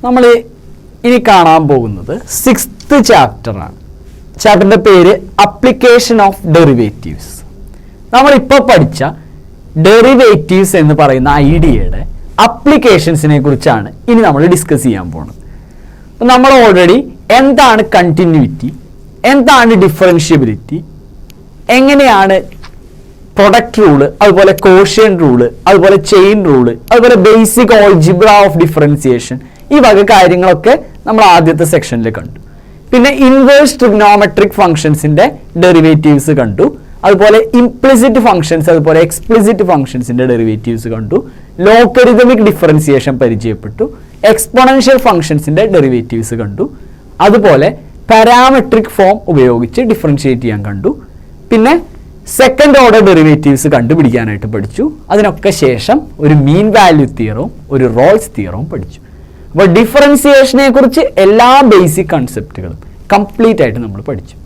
നമ്മൾ ഇനി കാണാൻ പോകുന്നത് 6th ചാപ്റ്ററാണ്. ചാപ്റ്ററിൻ്റെ പേര് അപ്ലിക്കേഷൻ ഓഫ് ഡെറിവേറ്റീവ്സ്. നമ്മളിപ്പോൾ പഠിച്ച ഡെറിവേറ്റീവ്സ് എന്ന് പറയുന്ന ഐഡിയയുടെ അപ്ലിക്കേഷൻസിനെ കുറിച്ചാണ് ഇനി നമ്മൾ ഡിസ്കസ് ചെയ്യാൻ പോകുന്നത്. അപ്പോൾ നമ്മൾ ഓൾറെഡി എന്താണ് കണ്ടിന്യൂറ്റി, എന്താണ് ഡിഫറൻഷ്യബിലിറ്റി, എങ്ങനെയാണ് പ്രൊഡക്റ്റ് റൂള്, അതുപോലെ കോഷ്യന്റ് റൂള്, അതുപോലെ ചെയിൻ റൂള്, അതുപോലെ ബേസിക് ഓൾജിബ്ര ഓഫ് ഡിഫറൻസിയേഷൻ, ഈ വക കാര്യങ്ങളൊക്കെ നമ്മൾ ആദ്യത്തെ സെക്ഷനിൽ കണ്ടു. പിന്നെ ഇൻവേഴ്സ് ട്രിഗ്നോമെട്രിക് ഫംഗ്ഷൻസിന്റെ ഡെറിവേറ്റീവ്സ് കണ്ടു, അതുപോലെ ഇംപ്ലിസിറ്റ് ഫംഗ്ഷൻസ്, അതുപോലെ എക്സ്പ്ലിസിറ്റ് ഫംഗ്ഷൻസിന്റെ ഡെറിവേറ്റീവ്സ് കണ്ടു, ലോഗരിതമിക് ഡിഫറൻസിയേഷൻ പരിചയപ്പെട്ടു, എക്സ്പോണൻഷ്യൽ ഫംഗ്ഷൻസിന്റെ ഡെറിവേറ്റീവ്സ് കണ്ടു, അതുപോലെ പാരാമെട്രിക് ഫോം ഉപയോഗിച്ച് ഡിഫറൻഷിയേറ്റ് ചെയ്യാൻ കണ്ടു. പിന്നെ സെക്കൻഡ് ഓർഡർ ഡെറിവേറ്റീവ്സ് കണ്ടുപിടിക്കാനായിട്ട് പഠിച്ചു. അതിനൊക്കെ ശേഷം ഒരു മീൻ വാല്യൂ തിയറവും ഒരു റോൾസ് തിയറവും പഠിച്ചു. അപ്പോൾ ഡിഫറൻസിയേഷനെ കുറിച്ച് എല്ലാ ബേസിക് കൺസെപ്റ്റുകളും കംപ്ലീറ്റ് ആയിട്ട് നമ്മൾ പഠിച്ചു.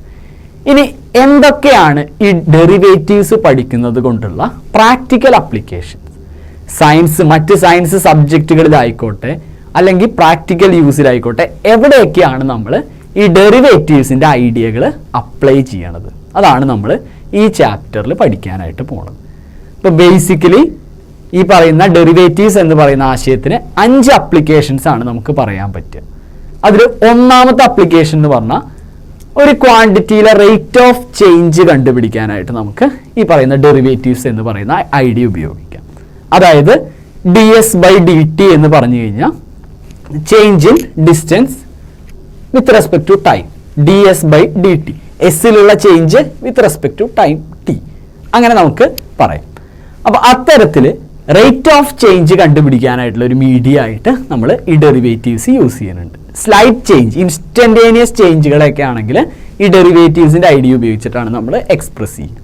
ഇനി എന്തൊക്കെയാണ് ഈ ഡെറിവേറ്റീവ്സ് പഠിക്കുന്നത് കൊണ്ടുള്ള പ്രാക്ടിക്കൽ അപ്ലിക്കേഷൻസ്? മറ്റ് സയൻസ് സബ്ജക്റ്റുകളിലായിക്കോട്ടെ അല്ലെങ്കിൽ പ്രാക്ടിക്കൽ യൂസിലായിക്കോട്ടെ, എവിടെയൊക്കെയാണ് നമ്മൾ ഈ ഡെറിവേറ്റീവ്സിൻ്റെ ഐഡിയകൾ അപ്ലൈ ചെയ്യണത്? അതാണ് നമ്മൾ ഈ ചാപ്റ്ററിൽ പഠിക്കാനായിട്ട് പോകുന്നത്. ഇപ്പോൾ ബേസിക്കലി ഈ പറയുന്ന ഡെറിവേറ്റീവ്സ് എന്ന് പറയുന്ന ആശയത്തിന് 5 അപ്ലിക്കേഷൻസ് ആണ് നമുക്ക് പറയാൻ പറ്റുക. അതിൽ ഒന്നാമത്തെ അപ്ലിക്കേഷൻ എന്ന് പറഞ്ഞാൽ ഒരു ക്വാണ്ടിറ്റിയിലെ റേറ്റ് ഓഫ് ചേഞ്ച് കണ്ടുപിടിക്കാനായിട്ട് നമുക്ക് ഈ പറയുന്ന ഡെറിവേറ്റീവ്സ് എന്ന് പറയുന്ന ഐഡിയ ഉപയോഗിക്കാം. അതായത് ds/dt എന്ന് പറഞ്ഞു കഴിഞ്ഞാൽ change in distance with respect to time, ds/dt, എസ്സിലുള്ള change with respect to time t, അങ്ങനെ നമുക്ക് പറയാം. അപ്പോൾ അത്തരത്തിൽ റേറ്റ് ഓഫ് ചേഞ്ച് കണ്ടുപിടിക്കാനായിട്ടുള്ള ഒരു മീഡിയ ആയിട്ട് നമ്മൾ ഈ ഡെറിവേറ്റീവ്സ് യൂസ് ചെയ്യുന്നുണ്ട്. സ്ലൈറ്റ് ചേഞ്ച്, ഇൻസ്റ്റന്റേനിയസ് ചേഞ്ചുകളൊക്കെ ആണെങ്കിൽ ഈ ഡെറിവേറ്റീവ്സിൻ്റെ ഐഡിയ ഉപയോഗിച്ചിട്ടാണ് നമ്മൾ എക്സ്പ്രസ് ചെയ്യുക.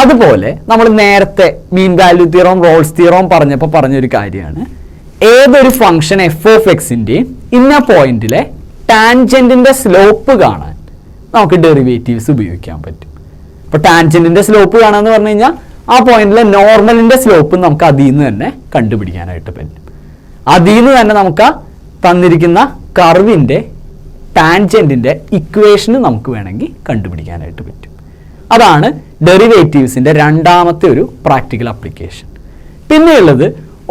അതുപോലെ നമ്മൾ നേരത്തെ മീൻ വാല്യൂ തിയറവും റോൾസ് തിയറവും പറഞ്ഞപ്പോൾ പറഞ്ഞൊരു കാര്യമാണ്, ഏതൊരു ഫംഗ്ഷൻ f(x)ൻ്റെയും ഇന്ന പോയിന്റിലെ ടാൻജന്റിന്റെ സ്ലോപ്പ് കാണാൻ നമുക്ക് ഡെറിവേറ്റീവ്സ് ഉപയോഗിക്കാൻ പറ്റും. അപ്പോൾ ടാൻജന്റിന്റെ സ്ലോപ്പ് കാണാന്ന് പറഞ്ഞു കഴിഞ്ഞാൽ ആ പോയിന്റിലെ നോർമലിന്റെ സ്ലോപ്പ് നമുക്ക് അതിൽ നിന്ന് തന്നെ കണ്ടുപിടിക്കാനായിട്ട് പറ്റും. അതിൽ നിന്ന് തന്നെ നമുക്ക് തന്നിരിക്കുന്ന കർവിന്റെ ടാൻജന്റിന്റെ ഇക്വേഷന് നമുക്ക് വേണമെങ്കിൽ കണ്ടുപിടിക്കാനായിട്ട് പറ്റും. അതാണ് ഡെറിവേറ്റീവ്സിന്റെ രണ്ടാമത്തെ ഒരു പ്രാക്ടിക്കൽ ആപ്ലിക്കേഷൻ. പിന്നെയുള്ളത്,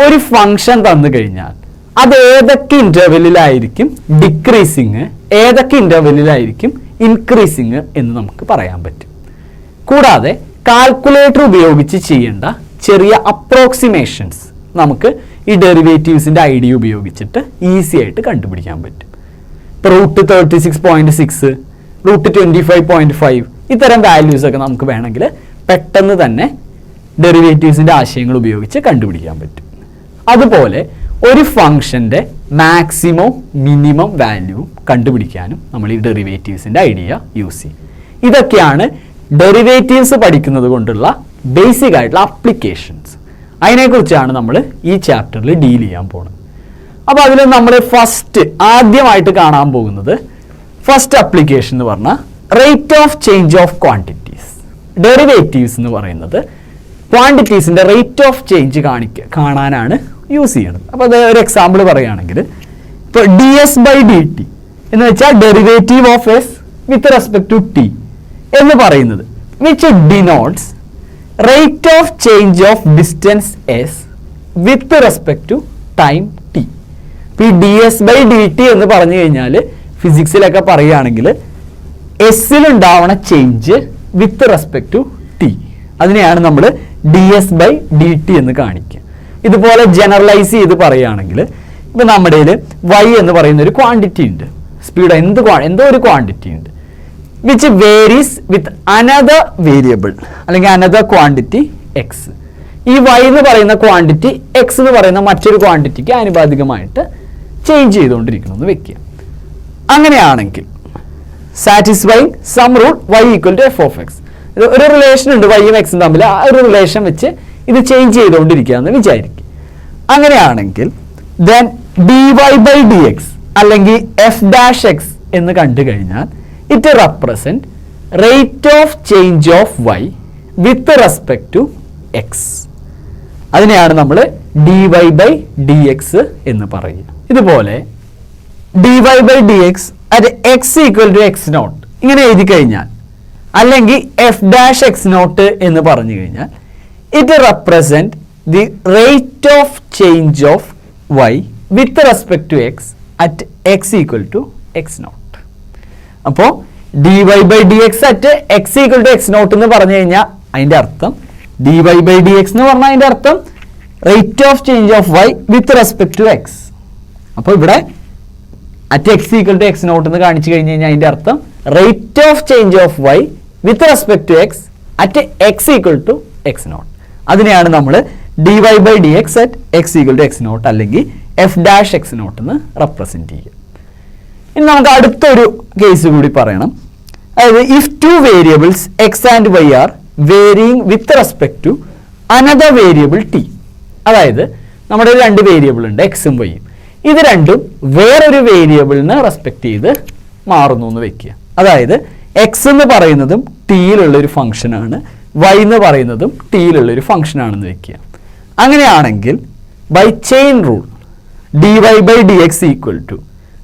ഒരു ഫംഗ്ഷൻ തന്നു കഴിഞ്ഞാൽ അത് ഏതൊക്കെ ഇന്റർവെല്ലിലായിരിക്കും ഡിക്രീസിങ്, ഏതൊക്കെ ഇന്റർവെല്ലിലായിരിക്കും ഇൻക്രീസിങ് എന്ന് നമുക്ക് പറയാൻ പറ്റും. കൂടാതെ കാൽക്കുലേറ്റർ ഉപയോഗിച്ച് ചെയ്യേണ്ട ചെറിയ അപ്രോക്സിമേഷൻസ് നമുക്ക് ഈ ഡെറിവേറ്റീവ്സിൻ്റെ ഐഡിയ ഉപയോഗിച്ചിട്ട് ഈസി ആയിട്ട് കണ്ടുപിടിക്കാൻ പറ്റും. ഇപ്പോൾ √36.6, √25.5 ഇത്തരം വാല്യൂസ് ഒക്കെ നമുക്ക് വേണമെങ്കിൽ പെട്ടെന്ന് തന്നെ ഡെറിവേറ്റീവ്സിൻ്റെ ആശയങ്ങൾ ഉപയോഗിച്ച് കണ്ടുപിടിക്കാൻ പറ്റും. അതുപോലെ ഒരു ഫംഗ്ഷൻ്റെ മാക്സിമം മിനിമം വാല്യൂ കണ്ടുപിടിക്കാനും നമ്മൾ ഈ ഡെറിവേറ്റീവ്സിൻ്റെ ഐഡിയ യൂസ് ചെയ്യും. ഇതൊക്കെയാണ് ഡെറിവേറ്റീവ്സ് പഠിക്കുന്നത് കൊണ്ടുള്ള ബേസിക് ആയിട്ടുള്ള അപ്ലിക്കേഷൻസ്. അതിനെക്കുറിച്ചാണ് നമ്മൾ ഈ ചാപ്റ്ററിൽ ഡീൽ ചെയ്യാൻ പോകുന്നത്. അപ്പോൾ അതിൽ നമ്മൾ ആദ്യമായിട്ട് കാണാൻ പോകുന്നത് ഫസ്റ്റ് അപ്ലിക്കേഷൻ എന്ന് പറഞ്ഞാൽ rate of change of quantities. Derivatives എന്ന് പറയുന്നത് ക്വാണ്ടിറ്റീസിൻ്റെ റേറ്റ് ഓഫ് ചേഞ്ച് കാണാനാണ് യൂസ് ചെയ്യണത്. അപ്പോൾ അത് ഒരു എക്സാമ്പിൾ പറയുകയാണെങ്കിൽ, ഇപ്പോൾ ds/dt എന്ന് വെച്ചാൽ derivative of s with respect to t എന്ന് പറയുന്നത് which denotes rate of change of distance s with respect to time t. ഇപ്പോൾ ഈ ds/dt എന്ന് പറഞ്ഞു കഴിഞ്ഞാൽ ഫിസിക്സിലൊക്കെ പറയുകയാണെങ്കിൽ എസ്സിലുണ്ടാവണ change with respect to t, അതിനെയാണ് നമ്മൾ ds/dt എന്ന് കാണിക്കുക. ഇതുപോലെ ജനറലൈസ് ചെയ്ത് പറയുകയാണെങ്കിൽ, ഇപ്പം നമ്മുടെ y എന്ന് പറയുന്ന ഒരു ക്വാണ്ടിറ്റി ഉണ്ട്, സ്പീഡ് എന്തോ ഒരു ക്വാണ്ടിറ്റി ഉണ്ട്, which varies with another variable അല്ലെങ്കിൽ അനദർ ക്വാണ്ടിറ്റി എക്സ്. ഈ y എന്ന് പറയുന്ന ക്വാണ്ടിറ്റി എക്സ് എന്ന് പറയുന്ന മറ്റൊരു ക്വാണ്ടിറ്റിക്ക് ആനുപാതികമായിട്ട് ചേഞ്ച് ചെയ്തുകൊണ്ടിരിക്കണമെന്ന് വെക്കുക. അങ്ങനെയാണെങ്കിൽ satisfying some rule y = f(x), ഒരു റിലേഷൻ ഉണ്ട് y-ഉം x-ഉം തമ്മിൽ, ആ ഒരു റിലേഷൻ വെച്ച് ഇത് ചേഞ്ച് ചെയ്തുകൊണ്ടിരിക്കുക എന്ന് വിചാരിക്കും. അങ്ങനെയാണെങ്കിൽ ദെൻ dy/dx അല്ലെങ്കിൽ f'(x) എന്ന് കണ്ടു കഴിഞ്ഞാൽ it represent rate of change of y with respect to x. അതിനെയാണ് നമ്മൾ dy/dx എന്ന് പറയുക. ഇതുപോലെ dy by dx at x equal to x naught ഇങ്ങനെ എഴുതി കഴിഞ്ഞാൽ, അല്ലെങ്കിൽ എഫ് ഡാഷ് എക്സ് നോട്ട് എന്ന് പറഞ്ഞു കഴിഞ്ഞാൽ, it represent the rate of change of y with respect to x at x equal to x naught. അപ്പോൾ dy by dx at x equal to x naught എന്ന് പറഞ്ഞു കഴിഞ്ഞാൽ അതിൻ്റെ അർത്ഥം dy by dx എന്ന് പറഞ്ഞാൽ അതിൻ്റെ അർത്ഥം rate of change of y with respect to x. അപ്പോൾ ഇവിടെ at x equal to x naught എന്ന് കാണിച്ചു കഴിഞ്ഞ് കഴിഞ്ഞാൽ അതിൻ്റെ അർത്ഥം rate of change of y with respect to x at x equal to x naught. അതിനെയാണ് നമ്മൾ dy by dx at x equal to x naught അല്ലെങ്കിൽ എഫ് ഡാഷ് എക്സ് നോട്ട് എന്ന് റെപ്രസെന്റ് ചെയ്യുക. ഇനി നമുക്ക് അടുത്തൊരു കേസ് കൂടി പറയണം. അതായത് if two variables x and y are varying with respect to another variable t. അതായത് നമ്മുടെ രണ്ട് വേരിയബിൾ ഉണ്ട്, എക്സും വൈയും. ഇത് രണ്ടും വേറൊരു വേരിയബിളിന് റെസ്പെക്ട് ചെയ്ത് മാറുന്നു എന്ന് വെക്കുക. അതായത് എക്സ് എന്ന് പറയുന്നതും ടിയിലുള്ള ഒരു ഫംഗ്ഷനാണ്, വൈ എന്ന് പറയുന്നതും ടിയിലുള്ള ഒരു ഫംഗ്ഷനാണെന്ന് വെക്കുക. അങ്ങനെയാണെങ്കിൽ by chain rule dy by dx equal to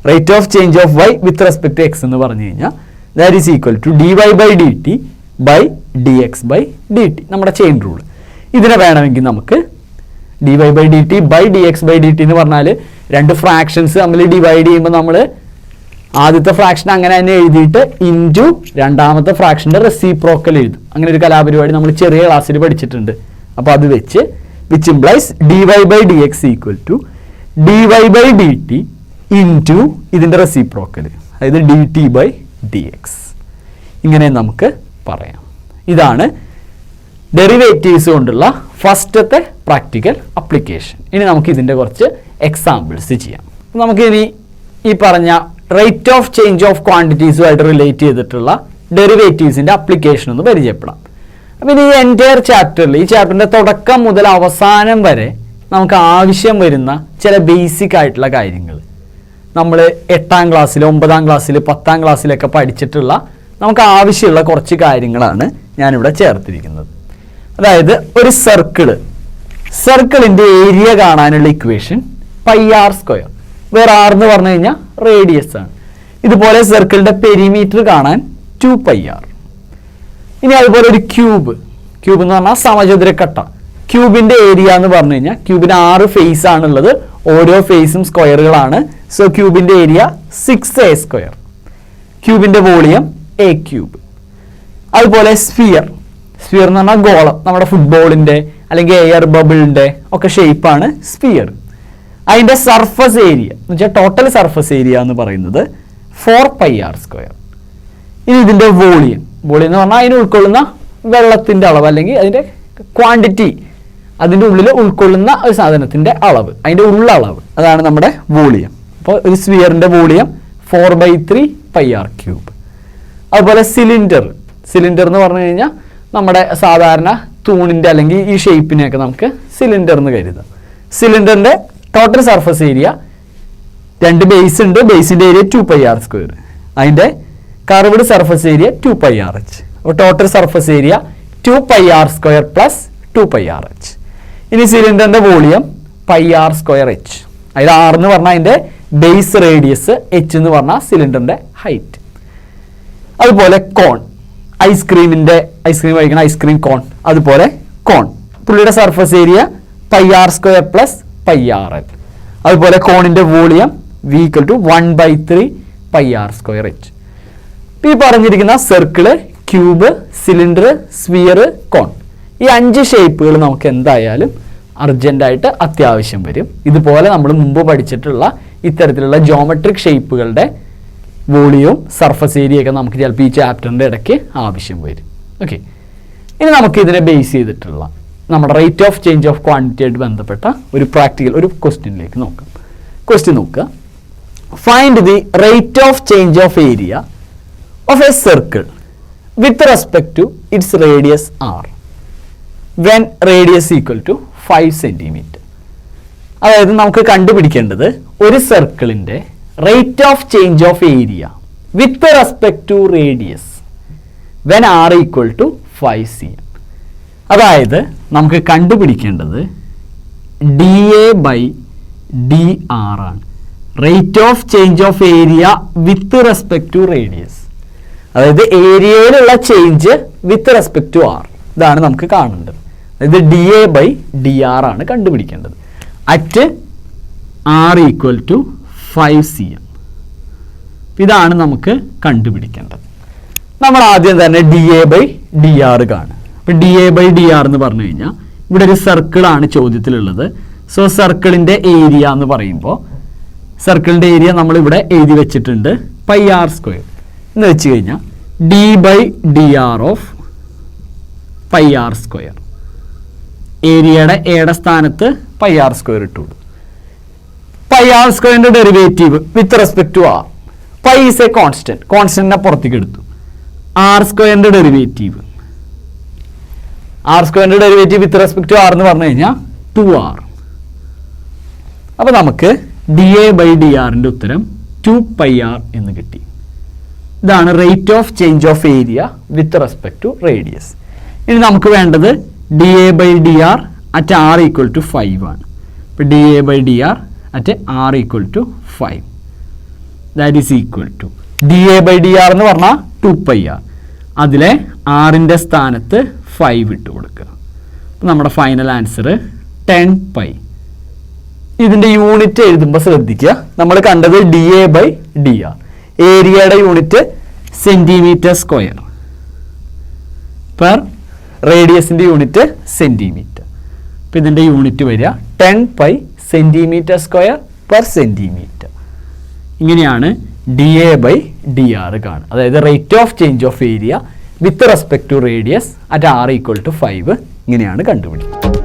rate of change of y with respect to x എന്ന് പറഞ്ഞു കഴിഞ്ഞാൽ that is equal to dy by dt by dx by dt. നമ്മുടെ ചെയിൻ റൂൾ. ഇതിനെ വേണമെങ്കിൽ നമുക്ക് dy by dt by dx by dt എന്ന് പറഞ്ഞാൽ രണ്ട് ഫ്രാക്ഷൻസ് തമ്മിൽ ഡിവൈഡ് ചെയ്യുമ്പോൾ നമ്മൾ ആദ്യത്തെ ഫ്രാക്ഷൻ അങ്ങനെ തന്നെ എഴുതിയിട്ട് ഇൻറ്റു രണ്ടാമത്തെ ഫ്രാക്ഷൻ്റെ റെസിപ്രോക്കൽ എഴുതും. അങ്ങനെ ഒരു കലാപരിപാടി നമ്മൾ ചെറിയ ക്ലാസ്സിൽ പഠിച്ചിട്ടുണ്ട്. അപ്പോൾ അത് വെച്ച് which implies dy by dx equal to dy by dt into ഇതിൻ്റെ റെസിപ്രോക്കൽ, അതായത് dt by dx. ഇങ്ങനെ നമുക്ക് പറയാം. ഇതാണ് ഡെറിവേറ്റീവ്സ് കൊണ്ടുള്ള ഫസ്റ്റത്തെ പ്രാക്ടിക്കൽ അപ്ലിക്കേഷൻ. ഇനി നമുക്ക് ഇതിൻ്റെ കുറച്ച് എക്സാമ്പിൾസ് ചെയ്യാം. നമുക്കിനി ഈ പറഞ്ഞ റേറ്റ് ഓഫ് ചേഞ്ച് ഓഫ് ക്വാണ്ടിറ്റീസുമായിട്ട് റിലേറ്റ് ചെയ്തിട്ടുള്ള ഡെറിവേറ്റീവ്സിൻ്റെ അപ്ലിക്കേഷൻ ഒന്ന് പരിചയപ്പെടാം. അപ്പം ഇനി ഈ എൻറ്റയർ ചാപ്റ്ററിൽ, ഈ ചാപ്റ്ററിൻ്റെ തുടക്കം മുതൽ അവസാനം വരെ നമുക്ക് ആവശ്യം വരുന്ന ചില ബേസിക് ആയിട്ടുള്ള കാര്യങ്ങൾ നമ്മൾ 8ാം ക്ലാസ്സിൽ, 9ാം ക്ലാസ്സിൽ, 10ാം ക്ലാസ്സിലൊക്കെ പഠിച്ചിട്ടുള്ള നമുക്ക് ആവശ്യമുള്ള കുറച്ച് കാര്യങ്ങളാണ് ഞാനിവിടെ ചേർത്തിരിക്കുന്നത്. അതായത് ഒരു സർക്കിളിൻ്റെ ഏരിയ കാണാനുള്ള ഇക്വേഷൻ πr², വേറെ r എന്ന് പറഞ്ഞു കഴിഞ്ഞാൽ റേഡിയസ് ആണ്. ഇതുപോലെ സർക്കിളിൻ്റെ പെരിമീറ്റർ കാണാൻ 2πr. ഇനി അതുപോലെ ഒരു ക്യൂബ് എന്ന് പറഞ്ഞാൽ സമചതുരക്കട്ട. ക്യൂബിൻ്റെ ഏരിയ എന്ന് പറഞ്ഞു കഴിഞ്ഞാൽ ക്യൂബിന് 6 ഫേസ് ആണുള്ളത്, ഓരോ ഫേസും സ്ക്വയറുകളാണ്. സോ ക്യൂബിൻ്റെ ഏരിയ 6a². ക്യൂബിൻ്റെ വോളിയം a³. അതുപോലെ സ്ഫിയർ എന്ന് പറഞ്ഞാൽ ഗോളം, നമ്മുടെ ഫുട്ബോളിൻ്റെ അല്ലെങ്കിൽ എയർ ബബിളിൻ്റെ ഒക്കെ ഷേപ്പാണ് സ്ഫിയർ. അതിൻ്റെ സർഫസ് ഏരിയ എന്ന് വെച്ചാൽ ടോട്ടൽ സർഫസ് ഏരിയ എന്ന് പറയുന്നത് 4πr². ഇനി ഇതിൻ്റെ വോളിയം എന്ന് പറഞ്ഞാൽ അതിന് ഉൾക്കൊള്ളുന്ന വെള്ളത്തിൻ്റെ അളവ് അല്ലെങ്കിൽ അതിൻ്റെ ക്വാണ്ടിറ്റി, അതിൻ്റെ ഉള്ളിൽ ഉൾക്കൊള്ളുന്ന ഒരു സാധനത്തിൻ്റെ അളവ്, അതിൻ്റെ ഉള്ളളവ്, അതാണ് നമ്മുടെ വോളിയം. അപ്പോൾ ഒരു സ്ഫിയറിൻ്റെ വോളിയം 4/3πr³. അതുപോലെ സിലിണ്ടർ എന്ന് പറഞ്ഞു കഴിഞ്ഞാൽ നമ്മുടെ സാധാരണ തൂണിൻ്റെ അല്ലെങ്കിൽ ഈ ഷേപ്പിനെയൊക്കെ നമുക്ക് സിലിണ്ടർ എന്ന് കരുതാം. സിലിണ്ടറിൻ്റെ ടോട്ടൽ സർഫസ് ഏരിയ, രണ്ട് ബേസ് ഉണ്ട്, ബേസിൻ്റെ ഏരിയ 2πr², അതിൻ്റെ കർവ്ഡ് സർഫസ് ഏരിയ 2πrh. അപ്പോൾ total surface area 2πr² plus 2πrh. ഇനി സിലിണ്ടറിൻ്റെ വോളിയം πr²h, അതായത് r എന്ന് പറഞ്ഞാൽ അതിൻ്റെ ബേസ് റേഡിയസ്, h എന്ന് പറഞ്ഞാൽ സിലിണ്ടറിൻ്റെ ഹൈറ്റ്. അതുപോലെ കോൺ, ഐസ്ക്രീം കഴിക്കണം ഐസ്ക്രീം കോൺ, അതുപോലെ കോൺ, പുള്ളിയുടെ surface area πr² plus πrl. അതുപോലെ കോണിൻ്റെ വോളിയം v = 1/3πr²h. ഈ പറഞ്ഞിരിക്കുന്ന സർക്കിള്, ക്യൂബ്, സിലിണ്ടർ, സ്ഫിയർ, കോൺ, ഈ 5 ഷേപ്പുകൾ നമുക്ക് എന്തായാലും അർജൻറ്റായിട്ട് അത്യാവശ്യം വരും. ഇതുപോലെ നമ്മൾ മുമ്പ് പഠിച്ചിട്ടുള്ള ഇത്തരത്തിലുള്ള ജോമെട്രിക് ഷേപ്പുകളുടെ വോളിയവും സർഫസ് ഏരിയയൊക്കെ നമുക്ക് ചിലപ്പോൾ ഈ ചാപ്റ്ററിൻ്റെ ഇടയ്ക്ക് ആവശ്യം വരും. ഓക്കെ, ഇനി നമുക്ക് ഇതിനെ ബേസ് ചെയ്തിട്ടുള്ള നമ്മുടെ rate of change of quantity ആയിട്ട് ബന്ധപ്പെട്ട ഒരു പ്രാക്ടിക്കൽ ഒരു ക്വസ്റ്റ്യനിലേക്ക് നോക്കാം. ക്വസ്റ്റ്യൻ നോക്കുക. Find the rate of change of area of a circle with respect to its radius r when radius equal to 5 cm. അതായത് നമുക്ക് കണ്ടുപിടിക്കേണ്ടത് ഒരു സർക്കിളിൻ്റെ rate of change of area with respect to radius when r equal to 5 cm. അതായത് നമുക്ക് കണ്ടുപിടിക്കേണ്ടത് dA/dr ആണ്. Rate of change of area with respect to radius. അതായത് ഏരിയയിലുള്ള change with respect to R. ഇതാണ് നമുക്ക് കാണേണ്ടത്. അതായത് D A by D R ആണ് കണ്ടുപിടിക്കേണ്ടത് at R equal to 5 cm. ഇതാണ് നമുക്ക് കണ്ടുപിടിക്കേണ്ടത്. നമ്മൾ ആദ്യം തന്നെ D A by D R കാണും. അപ്പം D A by D r എന്ന് പറഞ്ഞു കഴിഞ്ഞാൽ ഇവിടെ ഒരു സർക്കിളാണ് ചോദ്യത്തിലുള്ളത്. സോ സർക്കിളിൻ്റെ ഏരിയ എന്ന് പറയുമ്പോൾ സർക്കിളിൻ്റെ ഏരിയ നമ്മളിവിടെ എഴുതി വെച്ചിട്ടുണ്ട് പൈ ആർ സ്ക്വയർ എന്ന് വെച്ച് കഴിഞ്ഞാൽ D by D R of pi R square. ഏരിയയുടെ എയുടെ സ്ഥാനത്ത് പൈ ആർ സ്ക്വയർ ഇട്ടു. പൈ ആർ സ്ക്വയറിൻ്റെ derivative with respect to R. Pi is a constant. കോൺസ്റ്റന്റിനെ പുറത്തേക്ക് എടുത്തു. ആർ സ്ക്വയറിൻ്റെ derivative with respect to R എന്ന് പറഞ്ഞു കഴിഞ്ഞാൽ 2r. അപ്പോൾ നമുക്ക് ഡി എ ബൈ ഡി ആറിൻ്റെ ഉത്തരം 2πr എന്ന് കിട്ടി. ഇതാണ് rate of change of area with respect to radius. ഇനി നമുക്ക് വേണ്ടത് d A by D r at R equal to 5 ആണ്. അപ്പോൾ d A by D r at R equal to 5 that is equal to d A by D r എന്ന് പറഞ്ഞാൽ 2πr. അതിലെ ആറിൻ്റെ സ്ഥാനത്ത് 5 ഇട്ട് കൊടുക്കുക. അപ്പോൾ നമ്മുടെ ഫൈനൽ ആൻസർ 10π. ഇതിൻ്റെ യൂണിറ്റ് എഴുതുമ്പോൾ ശ്രദ്ധിക്കുക, നമ്മൾ കണ്ടത് D A by D R. ഏരിയയുടെ യൂണിറ്റ് സെൻറ്റിമീറ്റർ സ്ക്വയർ പെർ റേഡിയസിൻ്റെ യൂണിറ്റ് സെൻറ്റിമീറ്റർ. അപ്പോൾ ഇതിൻ്റെ യൂണിറ്റ് വരിക 10π സെൻറ്റിമീറ്റർ സ്ക്വയർ പെർ സെൻറ്റിമീറ്റർ. ഇങ്ങനെയാണ് D A by D R കാണുക. അതായത് rate of change of area with respect to radius at R equal to 5 ഇങ്ങനെയാണ് കണ്ടുപിടിക്കുന്നത്.